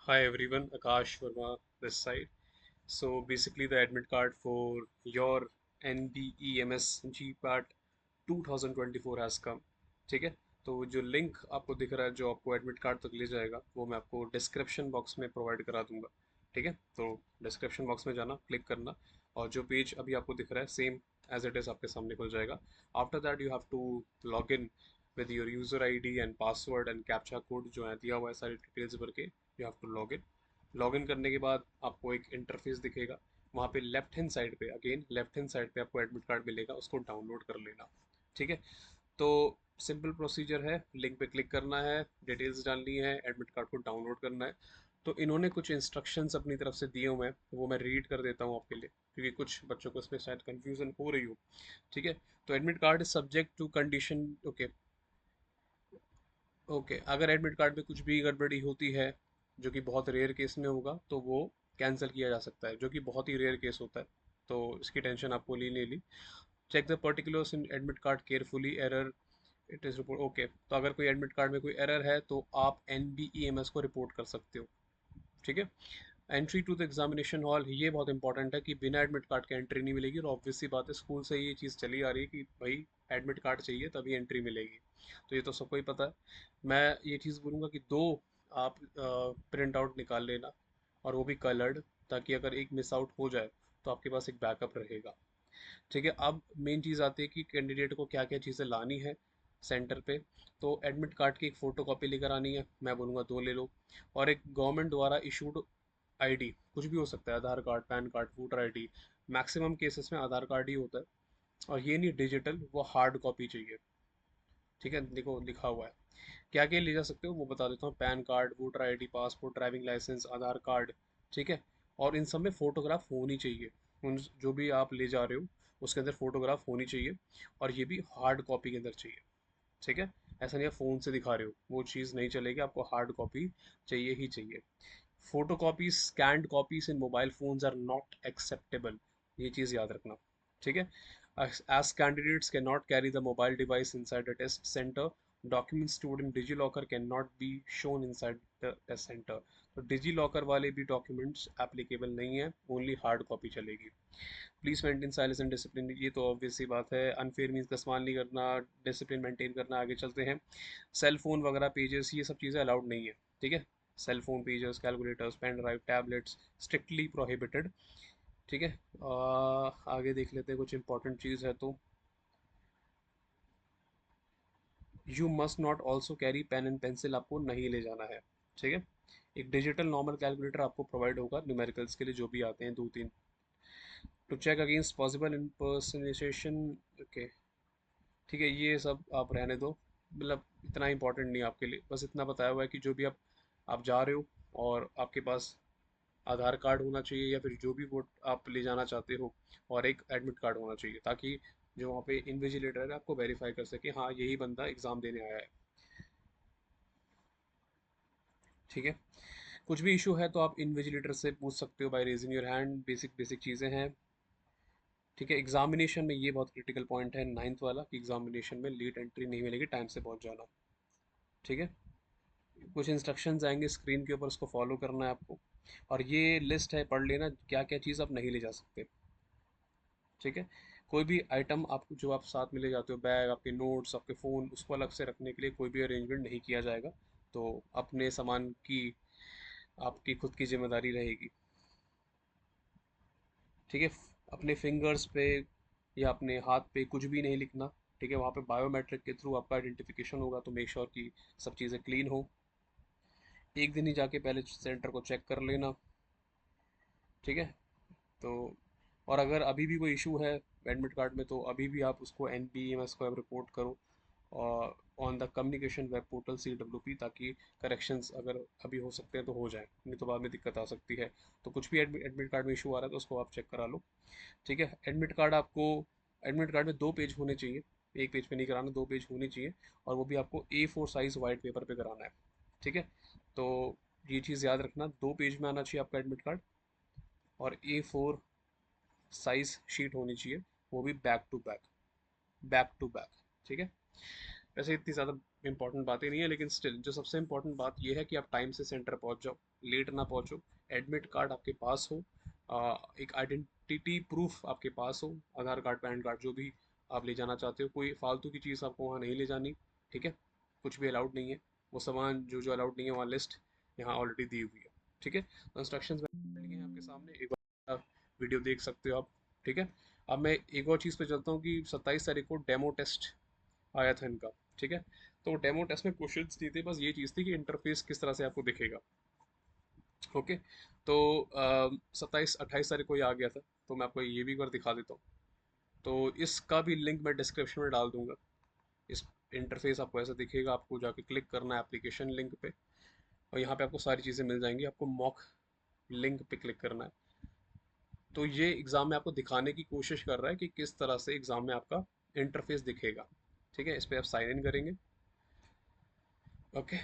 Hi everyone, Akash Verma this side. So basically the admit card for your NBEMS GPAT 2024 has come. ठीक है, तो जो link आपको दिख रहा है जो आपको एडमिट कार्ड तक ले जाएगा वो मैं आपको डिस्क्रिप्शन बॉक्स में प्रोवाइड करा दूंगा। ठीक है, तो डिस्क्रिप्शन बॉक्स में जाना, क्लिक करना और जो पेज अभी आपको दिख रहा है सेम एज इट इज़ आपके सामने खुल जाएगा। After that you have to log in with your user ID and password and captcha code जो है दिया हुआ है सारी डिटेल्स भर के you have to log in. Log in करने के बाद आपको एक इंटरफेस दिखेगा, वहाँ पे लेफ्ट हैंड साइड पे अगेन लेफ्ट हैंड साइड पे आपको एडमिट कार्ड मिलेगा, उसको डाउनलोड कर लेना। ठीक है, तो सिंपल प्रोसीजर है, लिंक पे क्लिक करना है, डिटेल्स डालनी है, एडमिट कार्ड को डाउनलोड करना है। तो इन्होंने कुछ इंस्ट्रक्शंस अपनी तरफ से दिए हुए हैं, वो मैं रीड कर देता हूँ आपके लिए क्योंकि कुछ बच्चों को इसमें शायद कंफ्यूजन हो रही हो। ठीक है, तो admit card is subject to condition. Okay, okay, अगर एडमिट कार्ड में कुछ भी गड़बड़ी होती है जो कि बहुत रेयर केस में होगा तो वो कैंसिल किया जा सकता है, जो कि बहुत ही रेयर केस होता है। तो इसकी टेंशन आपको ली नहीं ली। Check the particulars in admit card carefully, error it is report. Okay, तो अगर कोई एडमिट कार्ड में कोई एरर है तो आप NBEMS को रिपोर्ट कर सकते हो। ठीक है, entry to the examination hall, ये बहुत इंपॉर्टेंट है कि बिना एडमिट कार्ड के एंट्री नहीं मिलेगी। और ऑब्वियस सी बात है, स्कूल से ये चीज़ चली आ रही है कि भाई एडमिट कार्ड चाहिए तभी एंट्री मिलेगी, तो ये तो सबको ही पता है। मैं ये चीज़ बोलूँगा कि दो आप प्रिंट आउट निकाल लेना और वो भी कलर्ड, ताकि अगर एक मिस आउट हो जाए तो आपके पास एक बैकअप रहेगा। ठीक है, अब मेन चीज़ आती है कि कैंडिडेट को क्या क्या चीज़ें लानी है सेंटर पे। तो एडमिट कार्ड की एक फ़ोटो कॉपी लेकर आनी है, मैं बोलूँगा दो ले लो। और एक गवर्नमेंट द्वारा इशूड आईडी, कुछ भी हो सकता है, Aadhaar card, PAN card, voter ID. Maximum cases में आधार कार्ड ही होता है, और ये नहीं डिजिटल, वो हार्ड कॉपी चाहिए। ठीक है, देखो लिखा हुआ है क्या क्या ले जा सकते हो वो बता देता हूँ। PAN card, voter ID, passport, driving licence, Aadhaar card. ठीक है, और इन सब में फ़ोटोग्राफ होनी चाहिए। उन जो भी आप ले जा रहे हो उसके अंदर फ़ोटोग्राफ होनी चाहिए, और ये भी हार्ड कॉपी के अंदर चाहिए। ठीक है, ऐसा नहीं है फ़ोन से दिखा रहे हो, वो चीज़ नहीं चलेगी, आपको हार्ड कॉपी चाहिए ही चाहिए। Photocopies, scanned copies in mobile phones are not acceptable, ये चीज़ याद रखना। ठीक है, as candidates cannot carry the mobile device inside the test center, documents stored in DigiLocker cannot be shown inside the test center। तो डिजी वाले भी documents applicable नहीं है, ओनली हार्ड कॉपी चलेगी। Please maintain silence and discipline, ये तो obvious सी बात है। अनफेयर मीन्स का इस्तेमाल नहीं करना, डिसिप्लिन मेंटेन करना। आगे चलते हैं, सेल फोन वगैरह, पेजेस, ये सब चीज़ें अलाउड नहीं है। ठीक है, cell phone, pages, calculators, pen drive, tablets strictly prohibited. ठीक है, आगे देख लेते हैं कुछ इंपॉर्टेंट चीज़ है तो। You must not also carry pen and pencil, आपको नहीं ले जाना है। ठीक है, एक डिजिटल नॉर्मल कैलकुलेटर आपको प्रोवाइड होगा न्यूमेरिकल्स के लिए जो भी आते हैं दो तीन। To check against possible impersonation. Okay, ठीक है, ये सब आप रहने दो, मतलब इतना इंपॉर्टेंट नहीं है आपके लिए। बस इतना बताया हुआ है कि जो भी आप जा रहे हो और आपके पास आधार कार्ड होना चाहिए या फिर जो भी वोट आप ले जाना चाहते हो, और एक एडमिट कार्ड होना चाहिए, ताकि जो वहाँ पे इन्विजिलेटर है आपको वेरीफाई कर सके, हाँ यही बंदा एग्ज़ाम देने आया है। ठीक है, कुछ भी इशू है तो आप इन्विजिलेटर से पूछ सकते हो by raising your hand, basic basic चीज़ें हैं। ठीक है, एग्जामिनेशन में ये बहुत क्रिटिकल पॉइंट है नाइन्थ वाला, कि एग्जामिनेशन में लेट एंट्री नहीं मिलेगी, टाइम से पहुंच जाना। ठीक है, कुछ इंस्ट्रक्शंस आएंगे स्क्रीन के ऊपर, उसको फॉलो करना है आपको। और ये लिस्ट है, पढ़ लेना क्या क्या चीज़ आप नहीं ले जा सकते। ठीक है, कोई भी आइटम आप जो आप साथ में ले जाते हो, बैग, आपके नोट्स, आपके फ़ोन, उसको अलग से रखने के लिए कोई भी अरेंजमेंट नहीं किया जाएगा। तो अपने सामान की आपकी खुद की जिम्मेदारी रहेगी। ठीक है, अपने फिंगर्स पे या अपने हाथ पे कुछ भी नहीं लिखना। ठीक है, वहाँ पे बायोमेट्रिक के थ्रू आपका आइडेंटिफिकेशन होगा, तो मेक श्योर कि सब चीज़ें क्लीन हो। एक दिन ही जाके पहले सेंटर को चेक कर लेना। ठीक है, तो और अगर अभी भी कोई इशू है एडमिट कार्ड में तो अभी भी आप उसको NBEMS को रिपोर्ट करो और on the communication web portal CWP, ताकि करेक्शंस अगर अभी हो सकते हैं तो हो जाए, नहीं तो बाद में दिक्कत आ सकती है। तो कुछ भी एडमिट कार्ड में इशू आ रहा है तो उसको आप चेक करा लो। ठीक है, एडमिट कार्ड में दो पेज होने चाहिए, एक पेज पे नहीं कराना, दो पेज होने चाहिए। और वो भी आपको A4 साइज वाइट पेपर पे कराना है। ठीक है, तो ये चीज़ याद रखना, दो पेज में आना चाहिए आपका एडमिट कार्ड, और A4 साइज शीट होनी चाहिए, वो भी back to back, back to back. ठीक है, वैसे इतनी ज़्यादा इंपॉर्टेंट बातें नहीं है, लेकिन स्टिल जो सबसे इंपॉर्टेंट बात ये है कि आप टाइम से सेंटर पहुंच जाओ, लेट ना पहुंचो, एडमिट कार्ड आपके पास हो, एक आइडेंटिटी प्रूफ आपके पास हो, आधार कार्ड, पैन कार्ड, जो भी आप ले जाना चाहते हो। कोई फालतू की चीज़ आपको वहाँ नहीं ले जानी, ठीक है? कुछ भी अलाउड नहीं है। वो सामान जो जो अलाउड नहीं है, वहाँ लिस्ट यहाँ ऑलरेडी दी हुई है, ठीक है? तो इंस्ट्रक्शंस लिखे हैं आपके सामने, एक बार वीडियो देख सकते हो आप, ठीक है? अब मैं एक और चीज़ पे चलता हूँ कि 27 तारीख को डेमो टेस्ट आया था इनका, ठीक है? तो डेमो टेस्ट में क्वेश्चंस नहीं थे, बस ये चीज़ थी कि इंटरफेस किस तरह से आपको दिखेगा। ओके, तो 27-28 तारीख को ये आ गया था, तो मैं आपको ये भी एक बार दिखा देता हूँ। तो इसका भी लिंक मैं डिस्क्रिप्शन में डाल दूंगा। इस इंटरफेस आपको ऐसा दिखेगा, आपको जाके क्लिक करना है एप्लीकेशन लिंक पे, और यहाँ पे आपको सारी चीज़ें मिल जाएंगी। आपको मॉक लिंक पे क्लिक करना है। तो ये एग्ज़ाम में आपको दिखाने की कोशिश कर रहा है कि किस तरह से एग्ज़ाम में आपका इंटरफेस दिखेगा, ठीक है? इस पर आप साइन इन करेंगे। ओके,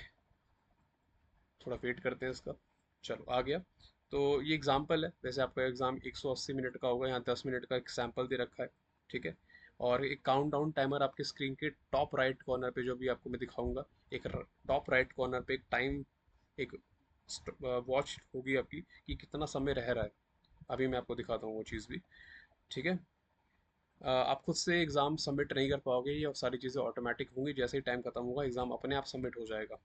थोड़ा वेट करते हैं इसका। चलो, आ गया। तो ये एग्जाम्पल है, वैसे आपका एग्ज़ाम 180 मिनट का होगा, यहाँ 10 मिनट का एक सैम्पल दे रखा है, ठीक है? और एक काउंट डाउन टाइमर आपके स्क्रीन के टॉप राइट कॉर्नर पे, जो भी आपको मैं दिखाऊंगा, एक टॉप राइट कॉर्नर पे एक टाइम, एक वॉच होगी आपकी कि कितना समय रह रहा है। अभी मैं आपको दिखाता हूँ वो चीज़ भी, ठीक है? आप खुद से एग्ज़ाम सबमिट नहीं कर पाओगे, ये सारी चीज़ें ऑटोमेटिक होंगी। जैसे ही टाइम खत्म होगा, एग्ज़ाम अपने आप सबमिट हो जाएगा।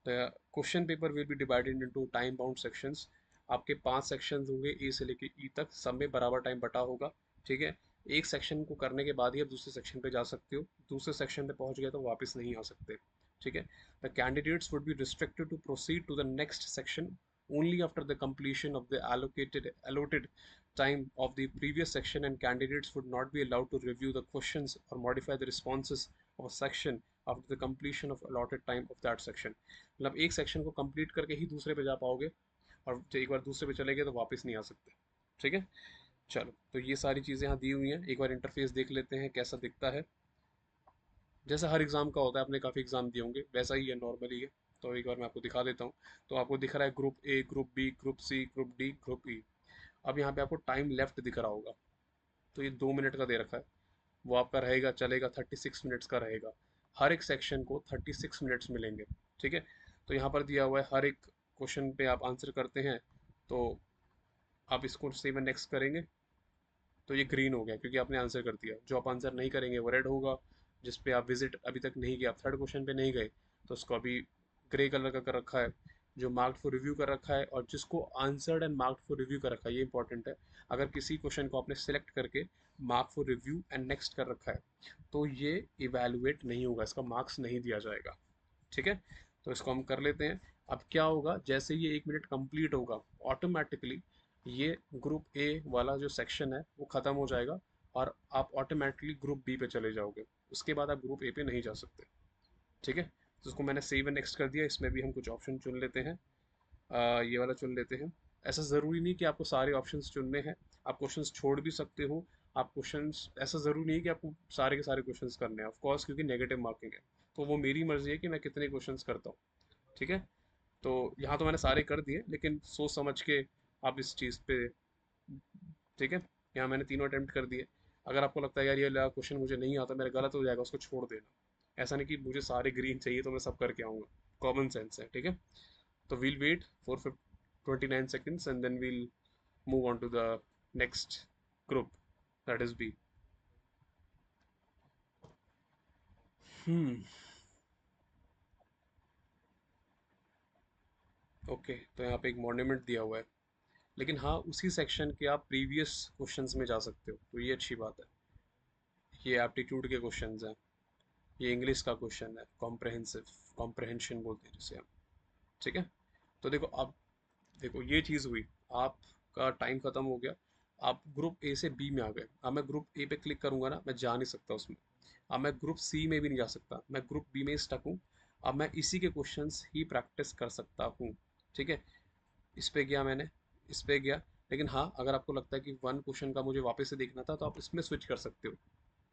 The question paper will be divided into time bound sections. आपके 5 सेक्शंस होंगे, ए से लेके ई तक, सब में बराबर टाइम बटा होगा, ठीक है? एक सेक्शन को करने के बाद ही आप दूसरे सेक्शन पे जा सकते हो। दूसरे सेक्शन पे पहुंच गए तो वापस नहीं आ सकते, ठीक है? The candidates would be restricted to proceed to the next section only after the completion of the allotted time of the previous section, and candidates would not be allowed to review the questions or modify the responses of a section after the completion of allotted time of that section। मतलब एक section को complete करके ही दूसरे पे जा पाओगे, और एक बार दूसरे पे चले गए तो वापस नहीं आ सकते, ठीक है? चलो, तो ये सारी चीज़ें यहाँ दी हुई हैं। एक बार इंटरफेस देख लेते हैं कैसा दिखता है। जैसा हर एग्ज़ाम का होता है, आपने काफ़ी एग्ज़ाम दिए होंगे, वैसा ही है, नॉर्मली है। तो एक बार मैं आपको दिखा देता हूँ। तो आपको दिख रहा है group A, group B, group C, group D, group E. अब यहाँ पे आपको टाइम लेफ्ट दिख रहा होगा, तो ये 2 मिनट का दे रखा है। वो आपका रहेगा, चलेगा 36 मिनट्स का रहेगा। हर एक सेक्शन को 36 मिनट्स मिलेंगे, ठीक है? तो यहाँ पर दिया हुआ है, हर एक क्वेश्चन पे आप आंसर करते हैं, तो आप इसको सेवन नेक्स्ट करेंगे तो ये ग्रीन हो गया क्योंकि आपने आंसर कर दिया। जो आप आंसर नहीं करेंगे वो रेड होगा। जिस पे आप विजिट अभी तक नहीं किया, आप थर्ड क्वेश्चन पे नहीं गए, तो उसको अभी ग्रे कलर का कर रखा है, जो मार्क्ड फॉर रिव्यू कर रखा है। और जिसको answered and marked for review कर रखा है, ये इंपॉर्टेंट है। अगर किसी क्वेश्चन को आपने सिलेक्ट करके mark for review and next कर रखा है, तो ये इवेलुएट नहीं होगा, इसका मार्क्स नहीं दिया जाएगा, ठीक है? तो इसको हम कर लेते हैं। अब क्या होगा, जैसे ये 1 मिनट कंप्लीट होगा, ऑटोमेटिकली ये ग्रुप ए वाला जो सेक्शन है वो ख़त्म हो जाएगा, और आप ऑटोमेटिकली ग्रुप बी पे चले जाओगे। उसके बाद आप ग्रुप ए पे नहीं जा सकते, ठीक है? तो उसको मैंने सेव एंड नेक्स्ट कर दिया। इसमें भी हम कुछ ऑप्शन चुन लेते हैं। ये वाला चुन लेते हैं। ऐसा ज़रूरी नहीं कि आपको सारे ऑप्शंस चुनने हैं, आप क्वेश्चंस छोड़ भी सकते हो। आप क्वेश्चंस, ऐसा ज़रूरी नहीं है कि आपको सारे के सारे क्वेश्चंस करने हैं, ऑफ कोर्स, क्योंकि नेगेटिव मार्किंग है। तो वो मेरी मर्ज़ी है कि मैं कितने क्वेश्चंस करता हूँ, ठीक है? तो यहाँ तो मैंने सारे कर दिए, लेकिन सोच समझ के आप इस चीज़ पे, ठीक है? यहाँ मैंने तीनों अटेम्प्ट कर दिए। अगर आपको लगता है यार ये क्वेश्चन मुझे नहीं आता, मेरा गलत हो जाएगा, उसको छोड़ देना। ऐसा नहीं कि मुझे सारे ग्रीन चाहिए तो मैं सब करके आऊँगा। कॉमन सेंस है, ठीक है? तो we'll wait for 29 seconds and then we'll move on to the next group, that is B। Okay, तो यहाँ पे एक मॉन्यूमेंट दिया हुआ है, लेकिन हाँ, उसी सेक्शन के आप प्रीवियस क्वेश्चंस में जा सकते हो, तो ये अच्छी बात है। ये एप्टीट्यूड के क्वेश्चंस हैं, ये इंग्लिश का क्वेश्चन है, कॉम्प्रहेंसिव, कॉम्प्रहेंशन बोलते हैं जिसे हम, ठीक है? तो देखो, अब देखो ये चीज़ हुई, आपका टाइम खत्म हो गया, आप ग्रुप ए से बी में आ गए। अब मैं ग्रुप ए पे क्लिक करूंगा ना, मैं जा नहीं सकता उसमें। अब मैं ग्रुप सी में भी नहीं जा सकता, मैं ग्रुप बी में ही स्टक हूँ। अब मैं इसी के क्वेश्चंस ही प्रैक्टिस कर सकता हूँ, ठीक है? इस पे गया मैंने, इस पे गया। लेकिन हाँ, अगर आपको लगता है कि वन क्वेश्चन का मुझे वापस से देखना था, तो आप इसमें स्विच कर सकते हो।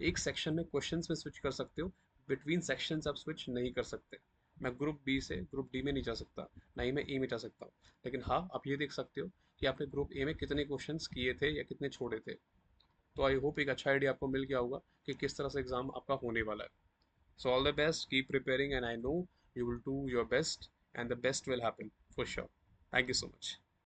एक सेक्शन में क्वेश्चंस में स्विच कर सकते हो, बिटवीन सेक्शंस आप स्विच नहीं कर सकते। मैं ग्रुप बी से ग्रुप डी में नहीं जा सकता, ना ही मैं ए में जा सकता हूँ। लेकिन हाँ, आप ये देख सकते हो कि आपने ग्रुप ए में कितने क्वेश्चंस किए थे या कितने छोड़े थे। तो आई होप एक अच्छा आइडिया आपको मिल गया होगा कि किस तरह से एग्ज़ाम आपका होने वाला है। So all the best, keep preparing, and I know you will do your best, and the best will happen for sure. Thank you so much.